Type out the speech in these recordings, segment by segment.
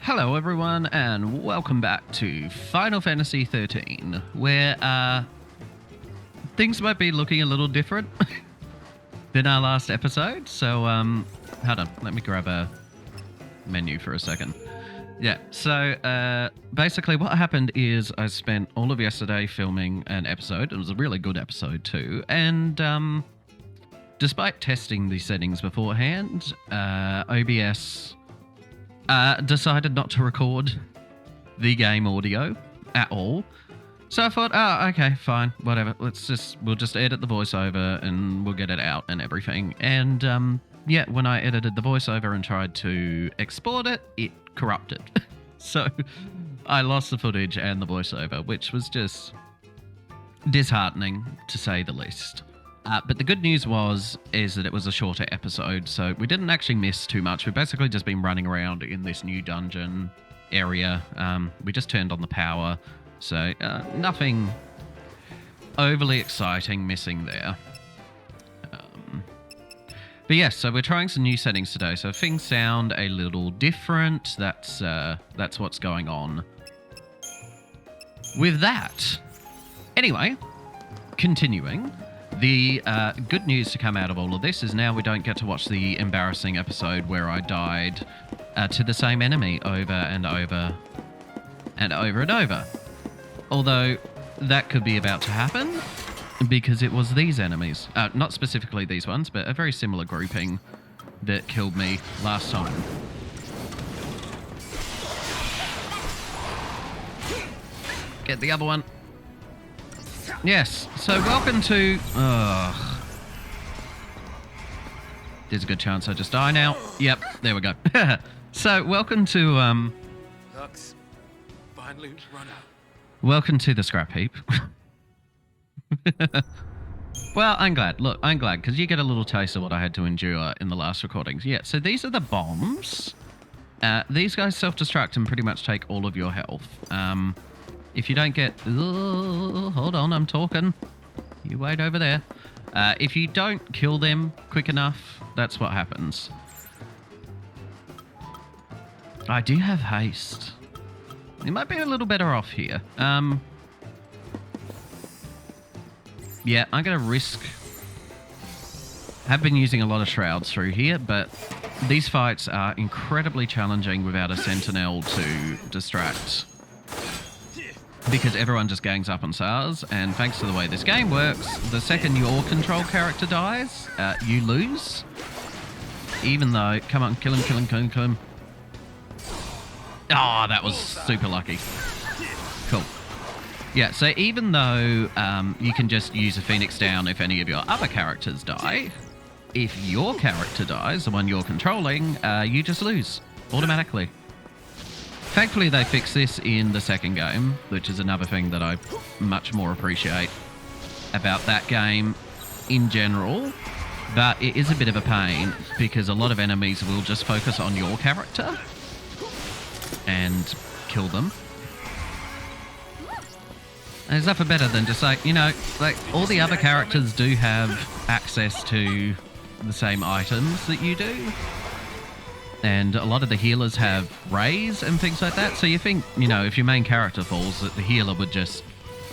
Hello everyone and welcome back to Final Fantasy 13, where things might be looking a little different than our last episode. So hold on, let me grab a menu for a second. Yeah, so basically what happened is I spent all of yesterday filming an episode. It was a really good episode too, and despite testing the settings beforehand, OBS decided not to record the game audio at all. So I thought, oh, okay, fine, whatever. We'll just edit the voiceover and we'll get it out and everything. And yeah, when I edited the voiceover and tried to export it, it corrupted. So I lost the footage and the voiceover, which was just disheartening to say the least. But the good news is that it was a shorter episode, so we didn't actually miss too much. We've basically just been running around in this new dungeon area. We just turned on the power, so nothing overly exciting missing there. But yes, so we're trying some new settings today, so things sound a little different. That's what's going on with that. Anyway, continuing. The good news to come out of all of this is now we don't get to watch the embarrassing episode where I died to the same enemy over and over and over and over. Although that could be about to happen because it was these enemies. Not specifically these ones, but a very similar grouping that killed me last time. Get the other one. Yes, so welcome to... There's a good chance I just die now. Yep, there we go. So, welcome to... Lux, finally run out. Welcome to the scrap heap. Well, I'm glad. Look, I'm glad, because you get a little taste of what I had to endure in the last recordings. Yeah, so these are the bombs. These guys self-destruct and pretty much take all of your health. If you don't get... hold on, I'm talking. You wait over there. If you don't kill them quick enough, that's what happens. I do have haste. You might be a little better off here. Yeah, I'm going to risk... Have been using a lot of shrouds through here, but these fights are incredibly challenging without a sentinel to distract. Because everyone just gangs up on Sazh, and thanks to the way this game works, the second your control character dies, you lose. Even though... Come on, kill him, kill him, kill him, kill him. Oh, that was super lucky. Cool. Yeah, so even though you can just use a Phoenix down if any of your other characters die, if your character dies, the one you're controlling, you just lose automatically. Thankfully, they fixed this in the second game, which is another thing that I much more appreciate about that game in general. But it is a bit of a pain because a lot of enemies will just focus on your character and kill them. And there's nothing better than just like, you know, like all the other characters do have access to the same items that you do. And a lot of the healers have rays and things like that. So you think, you know, if your main character falls, that the healer would just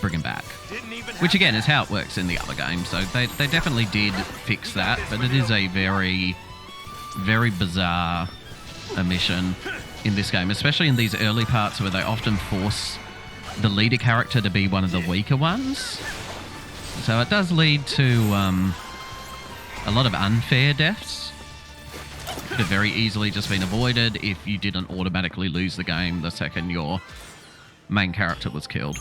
bring him back. Which again is how it works in the other game. So they definitely did fix that. But it is a very, very bizarre omission in this game. Especially in these early parts where they often force the leader character to be one of the weaker ones. So it does lead to a lot of unfair deaths. Could have very easily just been avoided if you didn't automatically lose the game the second your main character was killed.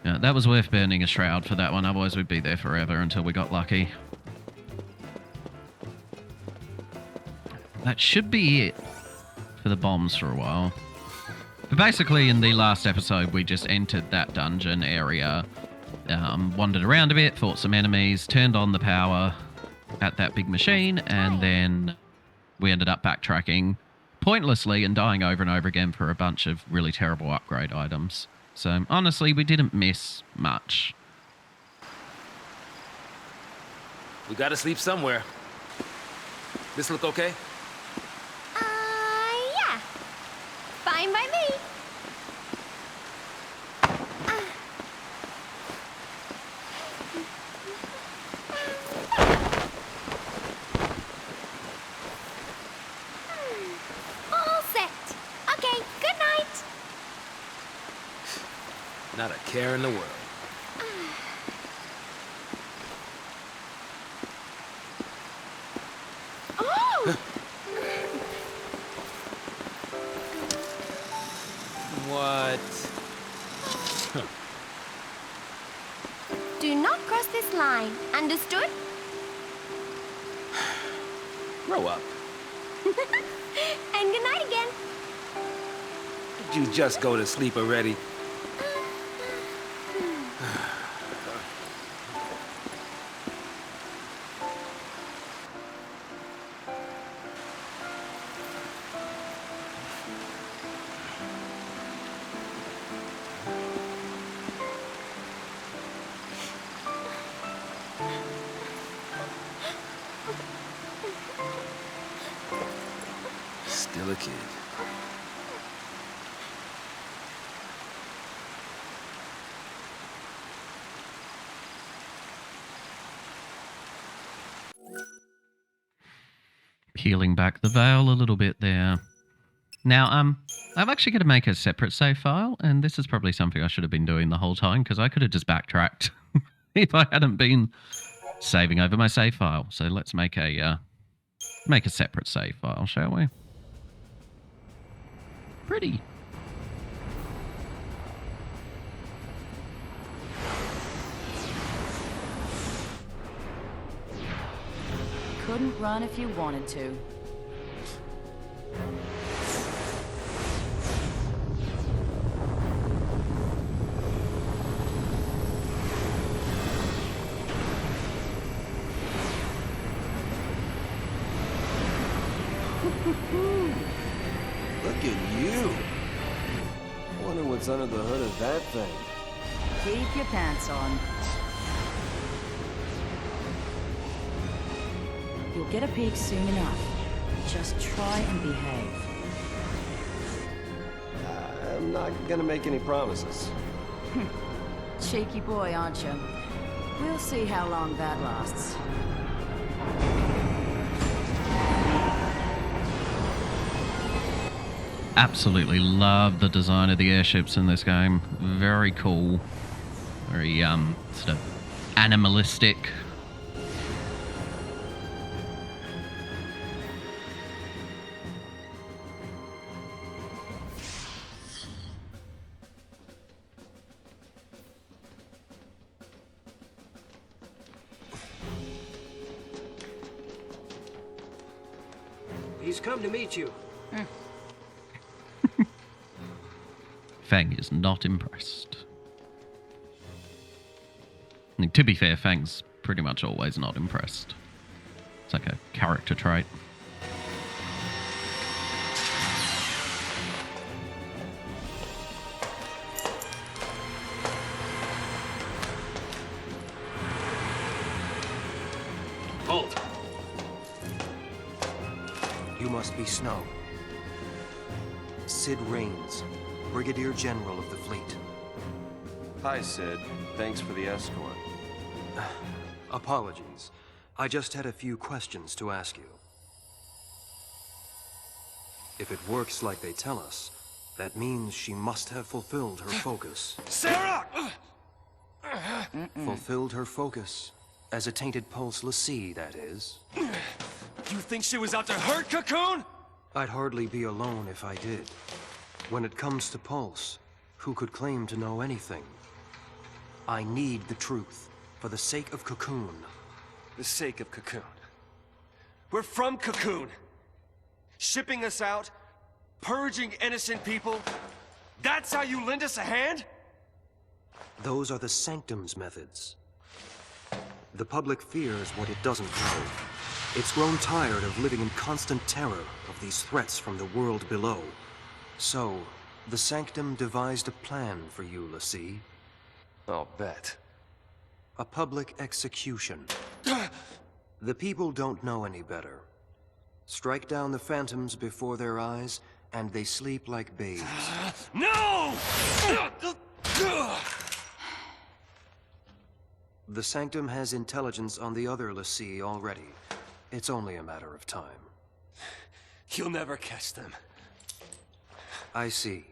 Yeah, that was worth burning a shroud for that one, otherwise we'd be there forever until we got lucky. That should be it for the bombs for a while. But basically in the last episode we just entered that dungeon area, wandered around a bit, fought some enemies, turned on the power at that big machine, and then we ended up backtracking pointlessly and dying over and over again for a bunch of really terrible upgrade items. So honestly, we didn't miss much. We gotta sleep somewhere. This look okay? Yeah. Not a care in the world. Oh! What? Do not cross this line. Understood? Grow up. And good night again. Did you just go to sleep already? Still a kid. Peeling back the veil a little bit there. Now, I'm actually going to make a separate save file, and this is probably something I should have been doing the whole time because I could have just backtracked if I hadn't been saving over my save file. So let's make a separate save file, shall we? Pretty. Couldn't run if you wanted to. Look at you. I wonder what's under the hood of that thing. Keep your pants on. You'll get a peek soon enough. Just try and behave. I'm not gonna make any promises. Cheeky boy, aren't you? We'll see how long that lasts. Absolutely love the design of the airships in this game. Very cool. Very sort of animalistic. He's come to meet you. Fang is not impressed. I mean, to be fair, Fang's pretty much always not impressed. It's like a character trait. Halt. You must be Snow. Sid Raines, Brigadier General of the fleet. Hi, Sid. Thanks for the escort. Apologies. I just had a few questions to ask you. If it works like they tell us, that means she must have fulfilled her focus. Sarah! Fulfilled her focus. As a tainted pulse l'Cie, that is. You think she was out to hurt Cocoon? I'd hardly be alone if I did. When it comes to Pulse, who could claim to know anything? I need the truth, for the sake of Cocoon. The sake of Cocoon. We're from Cocoon. Shipping us out, purging innocent people. That's how you lend us a hand? Those are the Sanctum's methods. The public fears what it doesn't know. It's grown tired of living in constant terror of these threats from the world below. So, the Sanctum devised a plan for you, l'Cie. I'll bet. A public execution. The people don't know any better. Strike down the phantoms before their eyes, and they sleep like babes. No! The Sanctum has intelligence on the other l'Cie already. It's only a matter of time. You'll never catch them. I see.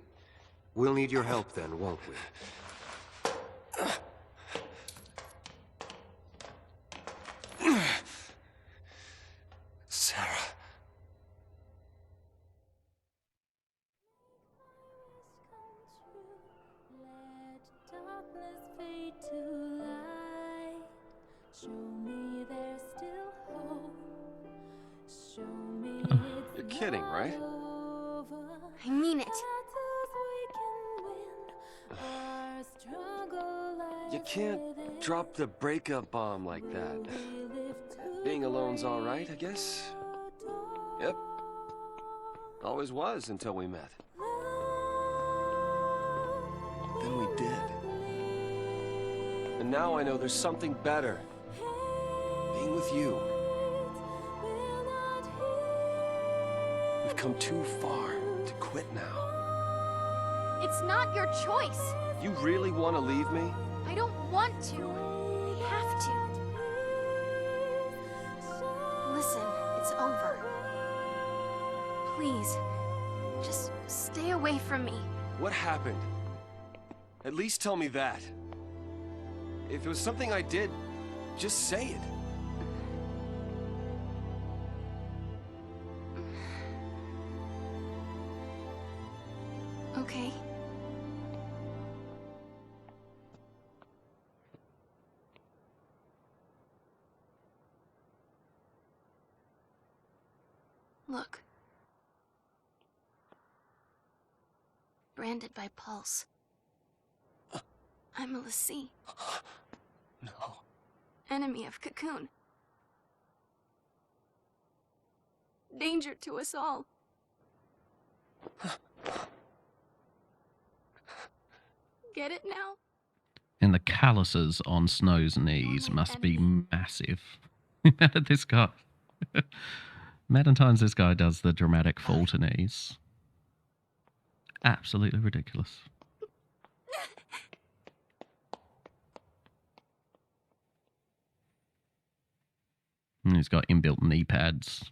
We'll need your help then, won't we? You're kidding, right? I mean it. You can't drop the breakup bomb like that. Being alone's all right, I guess. Yep. Always was until we met. Then we did. And now I know there's something better. Being with you. We've come too far to quit now. It's not your choice. You really want to leave me? I don't want to. I have to. Listen, it's over. Please, just stay away from me. What happened? At least tell me that. If it was something I did, just say it. Okay. Look. Branded by Pulse. I'm a Lassie. No. Enemy of Cocoon. Danger to us all. Get it now? And the calluses on Snow's knees must be massive. Mad at this guy. Mad at times this guy does the dramatic fall to knees. Absolutely ridiculous. And he's got inbuilt knee pads.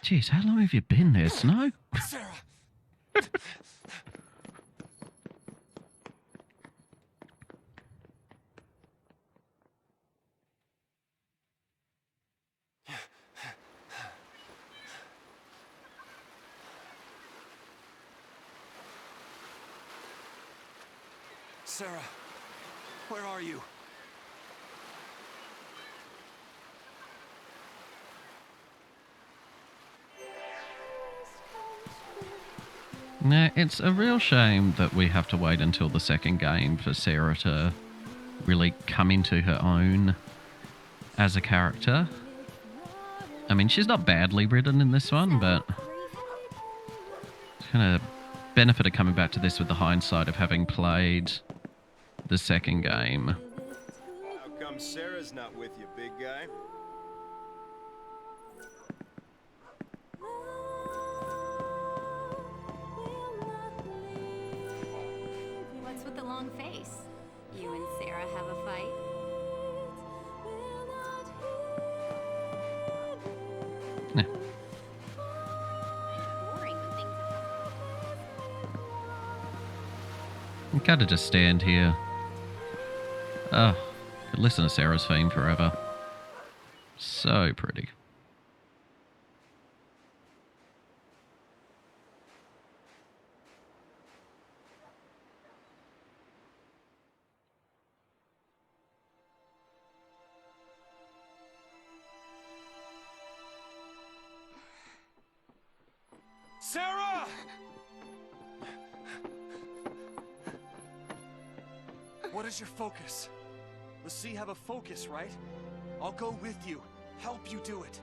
Jeez, how long have you been there, Snow? Sarah! Sarah, where are you? Now, it's a real shame that we have to wait until the second game for Sarah to really come into her own as a character. I mean, she's not badly written in this one, but it's kind of benefit of coming back to this with the hindsight of having played the second game. How come Sarah's not with you, big guy? What's with the long face? You and Sarah have a fight? Yeah. Boring when things You gotta just stand here. Oh, could listen to Sarah's theme forever. So pretty. Sarah! What is your focus? Let's see, have a focus, right? I'll go with you, help you do it.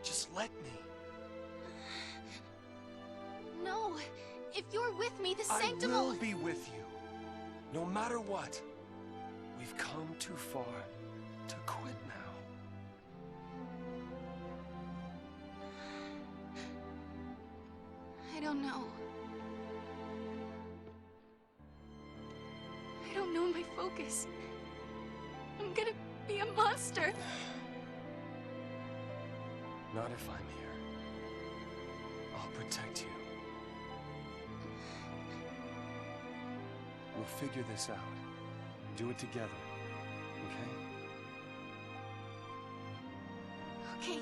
Just let me. No. If you're with me, the I sanctum will be with you. No matter what. We've come too far to quit now. I don't know. I don't know my focus. I'm gonna be a monster. Not if I'm here. I'll protect you. We'll figure this out. Do it together, okay? Okay.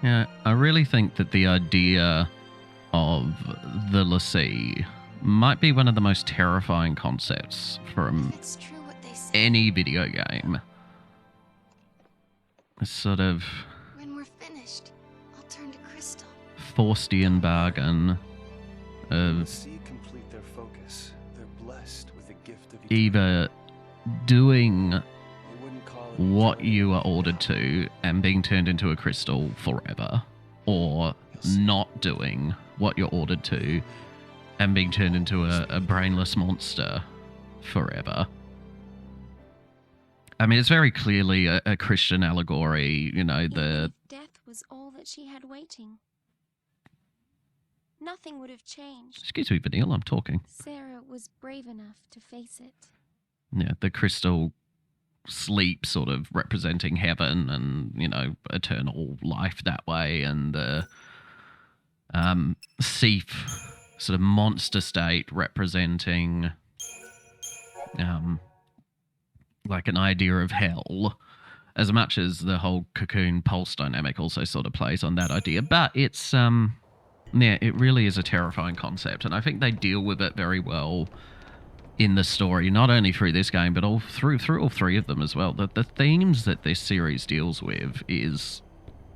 Yeah, I really think that the idea of the Lassie might be one of the most terrifying concepts from It's true what they say. any video game. A sort of When we're finished, I'll turn to crystal. Faustian bargain of See complete their focus. They're blessed with the gift of either doing They wouldn't call it what you are ordered to and being turned into a crystal forever, or not doing what you're ordered to and being turned into a brainless monster forever. I mean, it's very clearly a Christian allegory, you know, Even the if death was all that she had waiting, nothing would have changed. excuse me, Vanille, I'm talking. Sarah was brave enough to face it. Yeah, the crystal sleep sort of representing heaven and, you know, eternal life that way, and the Seif sort of monster state representing like an idea of hell, as much as the whole cocoon pulse dynamic also sort of plays on that idea. But it's yeah, it really is a terrifying concept, and I think they deal with it very well in the story, not only through this game, but all through all three of them as well. The themes that this series deals with is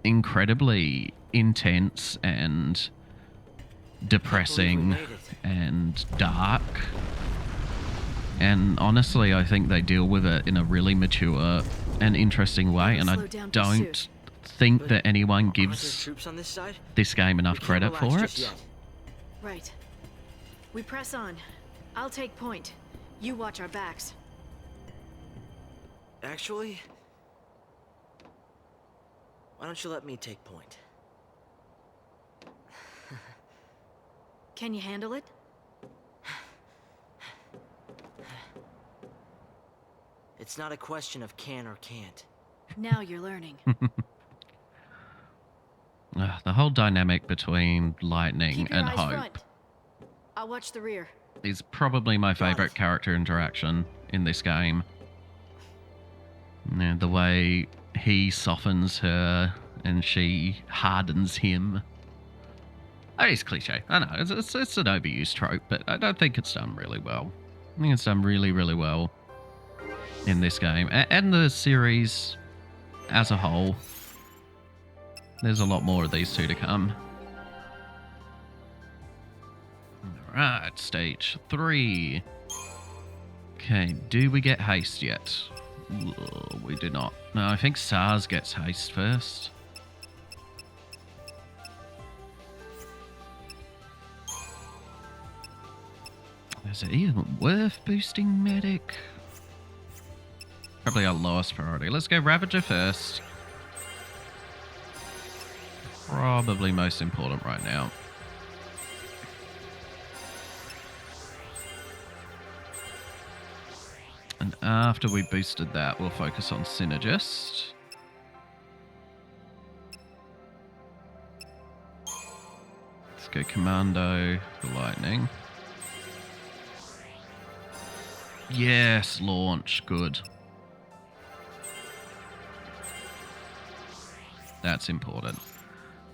incredibly intense and depressing and dark. And honestly, I think they deal with it in a really mature and interesting way, and I don't think that anyone gives this game enough credit for it. Right. We press on. I'll take point. You watch our backs. Actually, why don't you let me take point? Can you handle it? It's not a question of can or can't. Now you're learning. The whole dynamic between Lightning Keep your and eyes Hope front. I'll watch the rear. is probably my favorite character interaction in this game. Yeah, the way he softens her and she hardens him. Oh, it's cliche. I know, it's an overused trope, but I don't think it's done really well. I think it's done really, really well in this game. And the series as a whole. There's a lot more of these two to come. Alright, stage 3. Okay, do we get haste yet? We do not. No, I think Sazh gets haste first. Is it even worth boosting medic? Probably our lowest priority. Let's go Ravager first. Probably most important right now. And after we boosted that, we'll focus on Synergist. Let's go Commando for Lightning. Yes, launch. Good. That's important.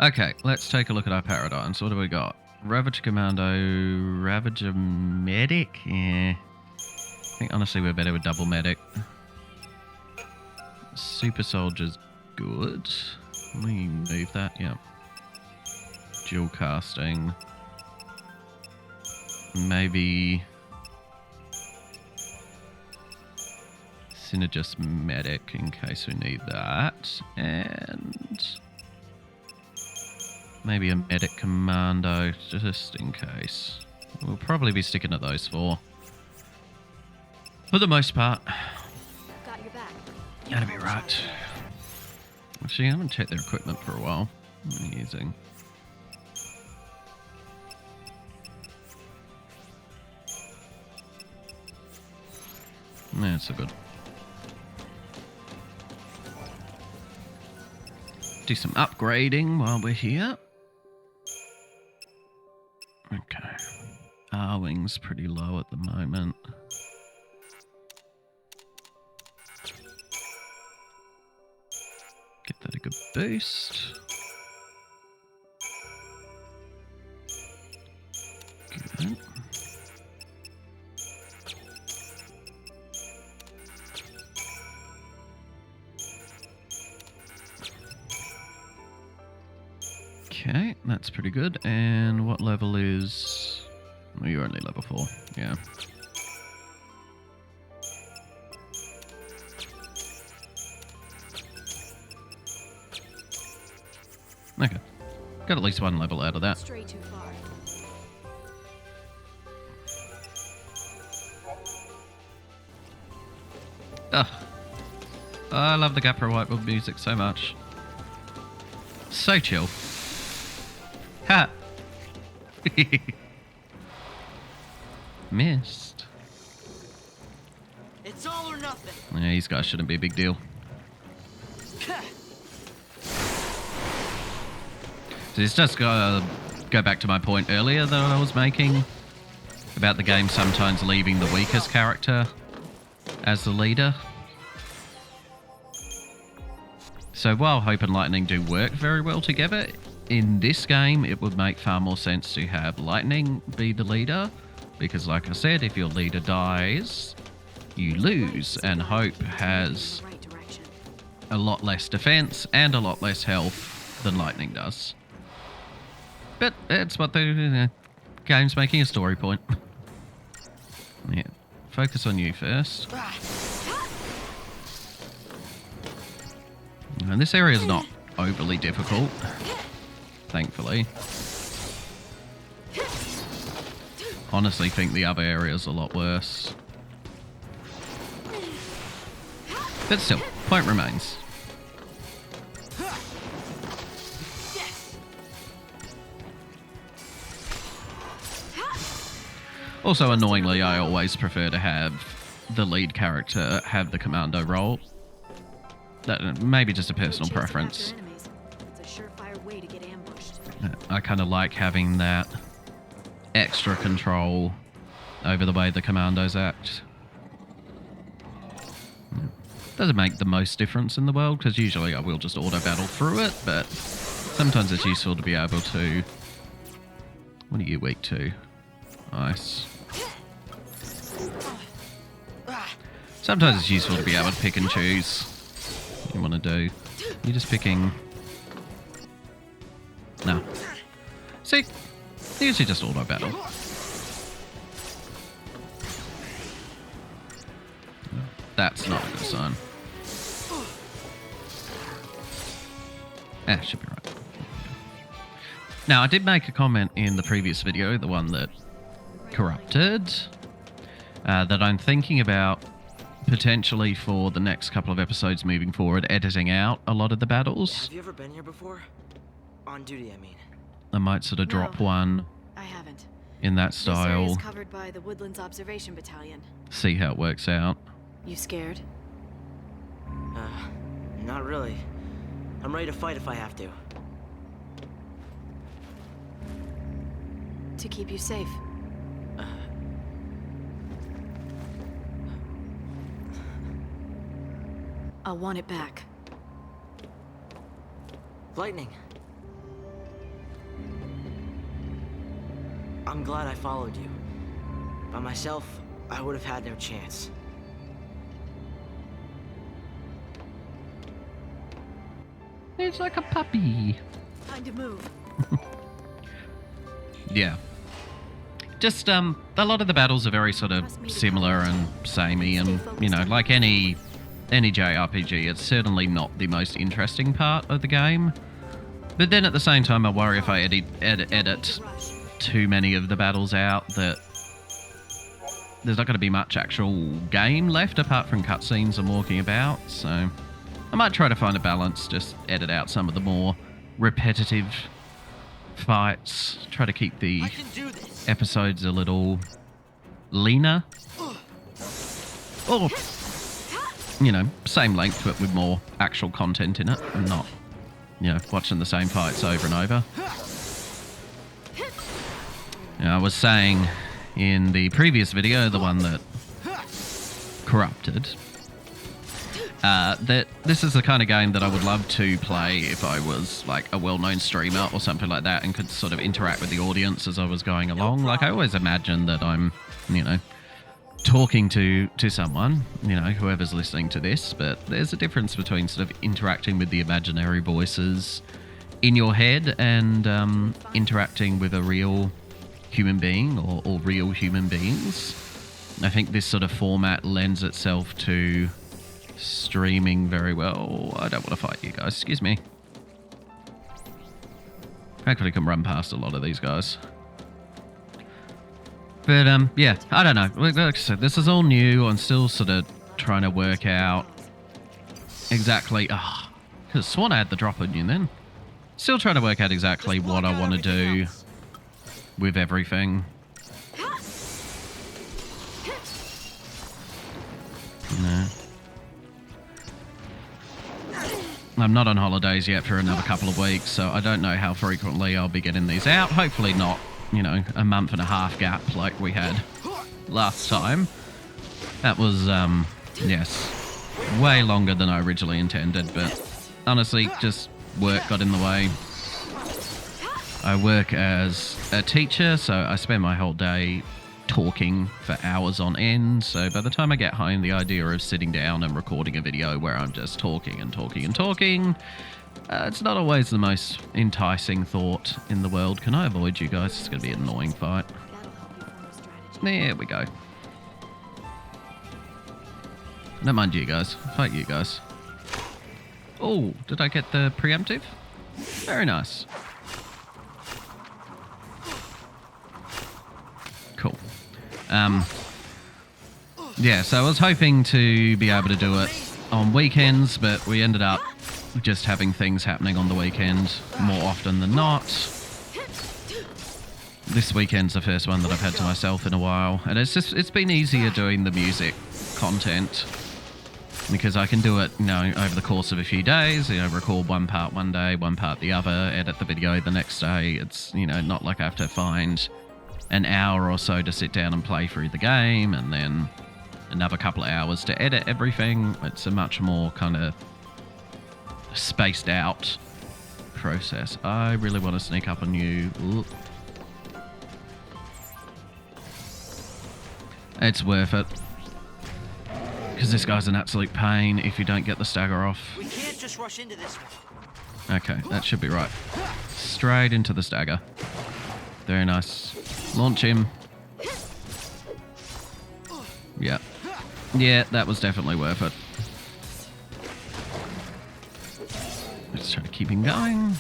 Okay, let's take a look at our paradigms. What do we got? Ravager Commando, Ravager Medic? Yeah. I think honestly we're better with double medic. Super Soldier's good. Let me move that, yeah. Dual casting. Maybe Synergist medic in case we need that. And maybe a medic commando just in case. We'll probably be sticking to those four. For the most part. Got your back. That'll be right. Actually, I haven't checked their equipment for a while. What are you using? That's so good. Do some upgrading while we're here. Okay. R-Wing's pretty low at the moment. Get that a good boost. That's pretty good. And what level is... Well, you're only level 4. Yeah. Okay. Got at least one level out of that. Stray too far. Ugh. I love the Gapra Whiteboard music so much. So chill. Ha! Missed. It's all or nothing. Yeah, these guys shouldn't be a big deal. So this does go back to my point earlier that I was making about the game sometimes leaving the weakest character as the leader. So while Hope and Lightning do work very well together, in this game it would make far more sense to have Lightning be the leader, because like I said, if your leader dies, you lose, and Hope has a lot less defense and a lot less health than Lightning does. But it's what the game's making a story point. Yeah, focus on you first. And this area is not overly difficult, thankfully. Honestly, think the other area is a lot worse. But still, point remains. Also, annoyingly, I always prefer to have the lead character have the commando role. That maybe just a personal preference. I kind of like having that extra control over the way the commandos act. Doesn't make the most difference in the world, because usually I will just auto battle through it, but sometimes it's useful to be able to... What are you weak to? Ice. Sometimes it's useful to be able to pick and choose what you want to do. You're just picking... No. See? Usually just auto battle. That's not a good sign. Should be right. Now, I did make a comment in the previous video, the one that corrupted, that I'm thinking about potentially for the next couple of episodes moving forward, editing out a lot of the battles. Have you ever been here before? On duty, I mean. I might sort of drop one I haven't. in that This area style. is covered by the Woodlands Observation Battalion. See how it works out. You scared? Not really. I'm ready to fight if I have to. To keep you safe. I'll want it back. Lightning. I'm glad I followed you. By myself, I would have had no chance. It's like a puppy. Time to move. Yeah. Just, a lot of the battles are very sort of similar and samey, and, you know, like any JRPG, it's certainly not the most interesting part of the game. But then at the same time, I worry if I edit too many of the battles out that there's not going to be much actual game left apart from cutscenes and walking about, so I might try to find a balance, just edit out some of the more repetitive fights, try to keep the episodes a little leaner. Or, you know, same length but with more actual content in it, and not, you know, watching the same fights over and over. You know, I was saying in the previous video, the one that corrupted, that this is the kind of game that I would love to play if I was like a well-known streamer or something like that and could sort of interact with the audience as I was going along. Like, I always imagine that I'm, you know, talking to someone, you know, whoever's listening to this, but there's a difference between sort of interacting with the imaginary voices in your head and interacting with a real human being or real human beings. I think this sort of format lends itself to streaming very well. I don't want to fight you guys, excuse me. Hopefully I can run past a lot of these guys. But yeah, I don't know. Like I said, this is all new. I'm still sort of trying to work out exactly... Oh, could have sworn I had the drop on you then. Still trying to work out exactly what I want to do with everything. No. I'm not on holidays yet for another couple of weeks, so I don't know how frequently I'll be getting these out. Hopefully not, you know, a month and a half gap like we had last time. That was, yes, way longer than I originally intended, but honestly, just work got in the way. I work as a teacher, so I spend my whole day talking for hours on end, so by the time I get home, the idea of sitting down and recording a video where I'm just talking and talking and talking, it's not always the most enticing thought in the world. Can I avoid you guys? It's going to be an annoying fight. There we go. Don't mind you guys. Fight you guys. Oh, did I get the preemptive? Very nice. Cool. Yeah, so I was hoping to be able to do it on weekends, but we ended up just having things happening on the weekend more often than not. This weekend's the first one that I've had to myself in a while, and it's been easier doing the music content because I can do it, you know, over the course of a few days, you know, record one part one day, one part the other, edit the video the next day. It's, you know, not like I have to find an hour or so to sit down and play through the game and then another couple of hours to edit everything. It's a much more kind of spaced out process. I really want to sneak up on you. Ooh. It's worth it. Because this guy's an absolute pain if you don't get the stagger off. We can't just rush into this one. Okay, that should be right. Straight into the stagger. Very nice. Launch him. Yeah. Yeah, that was definitely worth it. Let's try to keep him going.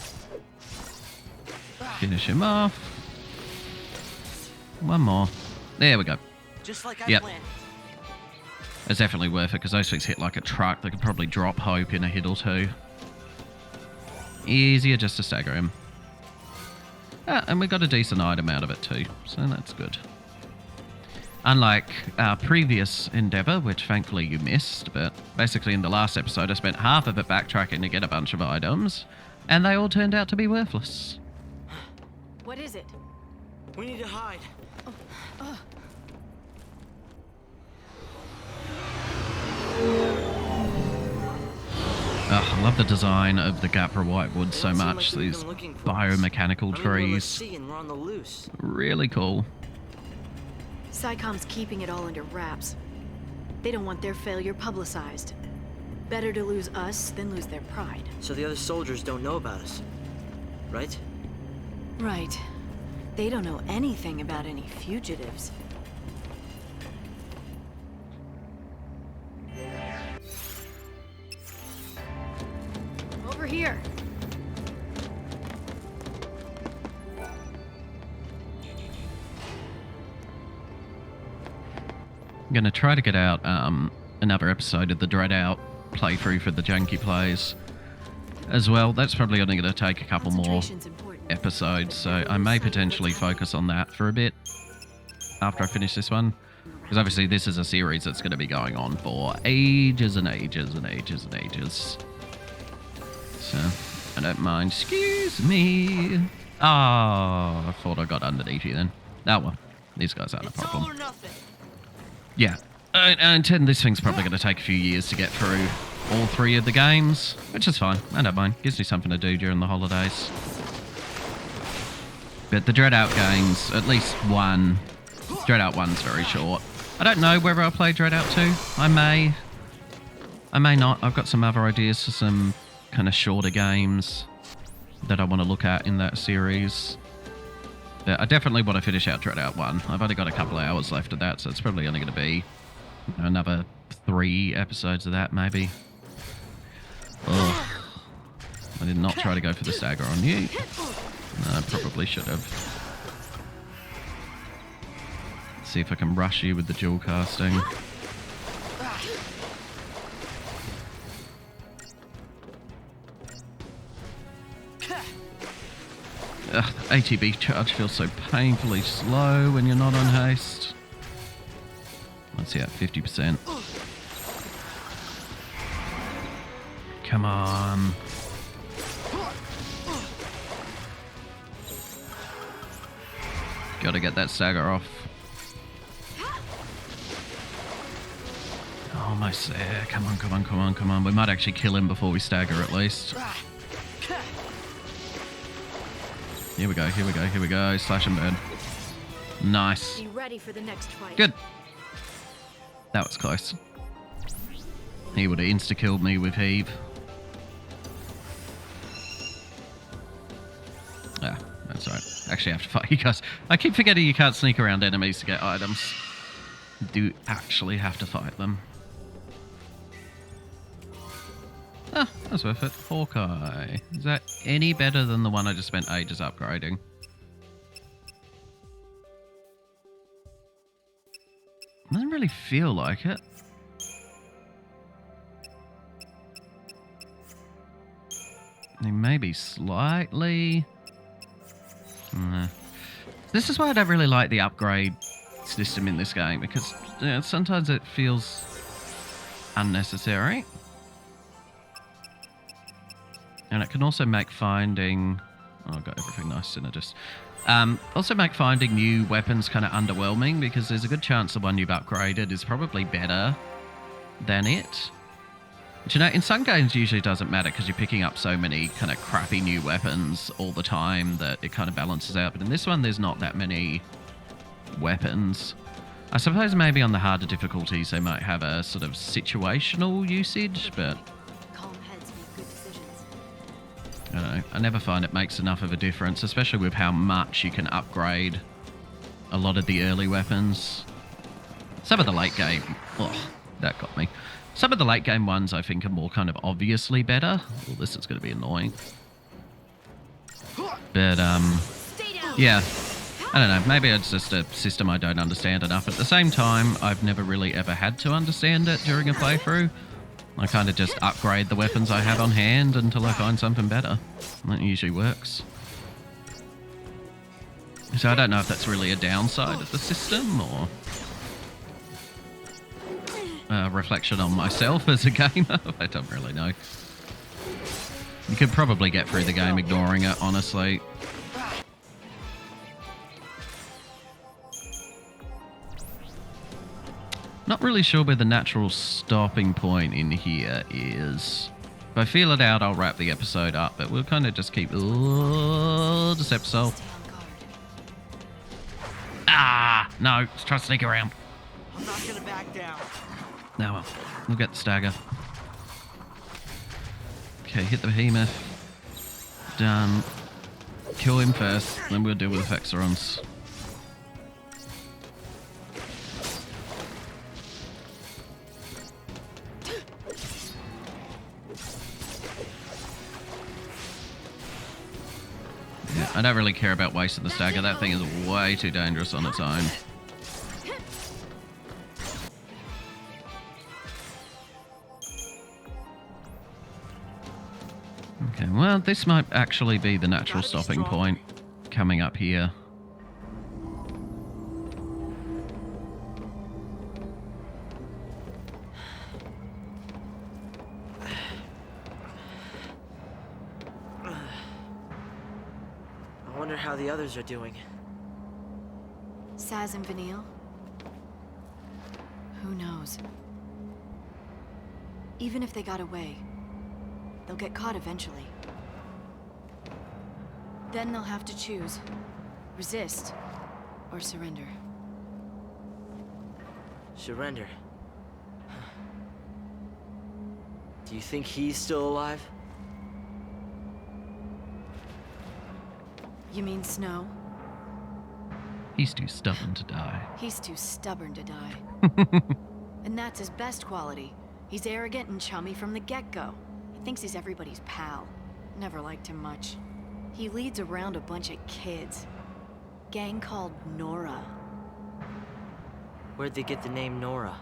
Finish him off. One more. There we go. Just like I yep. planned. It's definitely worth it because those things hit like a truck. They could probably drop Hope in a hit or two. Easier just to stagger him. Ah, and we got a decent item out of it too, so that's good. Unlike our previous endeavour, which thankfully you missed, but basically in the last episode I spent half of it backtracking to get a bunch of items, and they all turned out to be worthless. What is it? We need to hide. Oh, I love the design of the Gapra Whitewood so much. These biomechanical trees. We're on the loose. Really cool. SciComm's keeping it all under wraps. They don't want their failure publicized. Better to lose us than lose their pride. So the other soldiers don't know about us, right? Right. They don't know anything about any fugitives. Over here. I'm going to try to get out another episode of the Dread Out playthrough for the Junkie Plays as well. That's probably only going to take a couple more episodes, so I may potentially focus on that for a bit after I finish this one. Because obviously this is a series that's going to be going on for ages and ages and ages and ages. So, I don't mind. Excuse me. Oh, I thought I got underneath you then. Oh well, these guys aren't a problem. All or nothing. Yeah, I intend this thing's probably going to take a few years to get through all three of the games, which is fine. I don't mind. Gives me something to do during the holidays. But the Dread Out games, at least one, Dread Out 1's very short. I don't know whether I'll play Dread Out 2. I may not. I've got some other ideas for some kind of shorter games. that I want to look at in that series. But I definitely want to finish out Dread Out 1. I've only got a couple of hours left of that, so it's probably only going to be another 3 episodes of that, maybe. Ugh. I did not try to go for the stagger on you. No, I probably should have. See if I can rush you with the dual casting. Ugh, ATB charge feels so painfully slow when you're not on haste. Let's see, at 50%. Come on. Gotta get that stagger off. Almost there. Come on, come on, come on, come on. We might actually kill him before we stagger at least. Here we go, here we go, here we go. Slash and burn. Nice. Be ready for the next fight. Good. That was close. He would have insta-killed me with heave. Ah, that's right. Actually, I have to fight you guys. I keep forgetting you can't sneak around enemies to get items. You do actually have to fight them. Ah, that's worth it. Hawkeye. Is that any better than the one I just spent ages upgrading? Doesn't really feel like it. Maybe slightly. This is why I don't really like the upgrade system in this game, because sometimes it feels unnecessary. And it can also make finding... Oh, I got everything nice synergist. Also make finding new weapons kind of underwhelming, because there's a good chance the one you've upgraded is probably better than it. But, you know, in some games usually doesn't matter because you're picking up so many kind of crappy new weapons all the time that it kind of balances out. But in this one, there's not that many weapons. I suppose maybe on the harder difficulties they might have a sort of situational usage, but... I don't know. I never find it makes enough of a difference, especially with how much you can upgrade a lot of the early weapons. Some of the late game... Oh, that got me. Some of the late game ones I think are more kind of obviously better. Well, this is going to be annoying. But, yeah. I don't know. Maybe it's just a system I don't understand enough. At the same time, I've never really ever had to understand it during a playthrough. I kind of just upgrade the weapons I have on hand until I find something better. That usually works. So I don't know if that's really a downside of the system or a reflection on myself as a gamer. I don't really know. You could probably get through the game ignoring it, honestly. Not really sure where the natural stopping point in here is. If I feel it out, I'll wrap the episode up, but we'll kind of just keep... Oh, this episode. Ah! No, let's try to sneak around. I'm not gonna back down. Now, well, we'll get the stagger. Okay, hit the behemoth. Done. Kill him first, then we'll deal with the Vexerons. Yeah, I don't really care about wasting the stagger. That thing is way too dangerous on its own. Okay, well, this might actually be the natural stopping point coming up here. I wonder how the others are doing. Sazh and Vanille? Who knows? Even if they got away, they'll get caught eventually. Then they'll have to choose. Resist or surrender. Surrender. Do you think he's still alive? You mean Snow? He's too stubborn to die. He's too stubborn to die. And that's his best quality. He's arrogant and chummy from the get-go. He thinks he's everybody's pal. Never liked him much. He leads around a bunch of kids. Gang called Nora. Where'd they get the name Nora?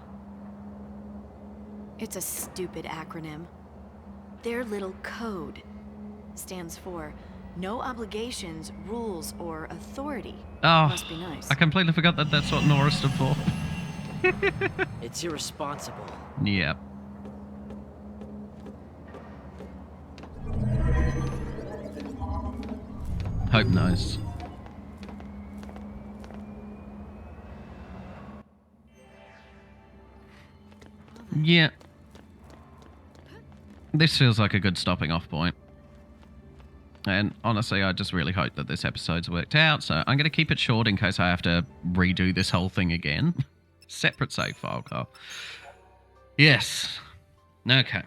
It's a stupid acronym. Their little code stands for no obligations, rules, or authority. Oh, must be nice. I completely forgot that that's what Nora stood for. It's irresponsible. Yep. Hope knows. Yeah. This feels like a good stopping off point. And honestly, I just really hope that this episode's worked out. So I'm going to keep it short in case I have to redo this whole thing again. Separate save file, Carl. Yes. Okay.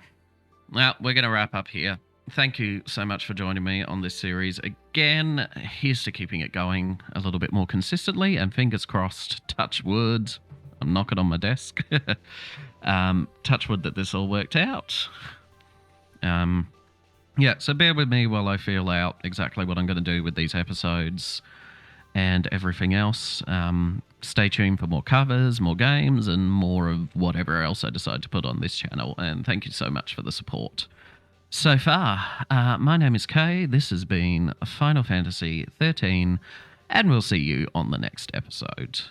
Well, we're going to wrap up here. Thank you so much for joining me on this series. Again, here's to keeping it going a little bit more consistently. And fingers crossed, touch wood. I'm knocking on my desk. Touch wood that this all worked out. Yeah, so bear with me while I feel out exactly what I'm going to do with these episodes and everything else. Stay tuned for more covers, more games, and more of whatever else I decide to put on this channel. And thank you so much for the support so far. My name is Kay. This has been Final Fantasy 13, and we'll see you on the next episode.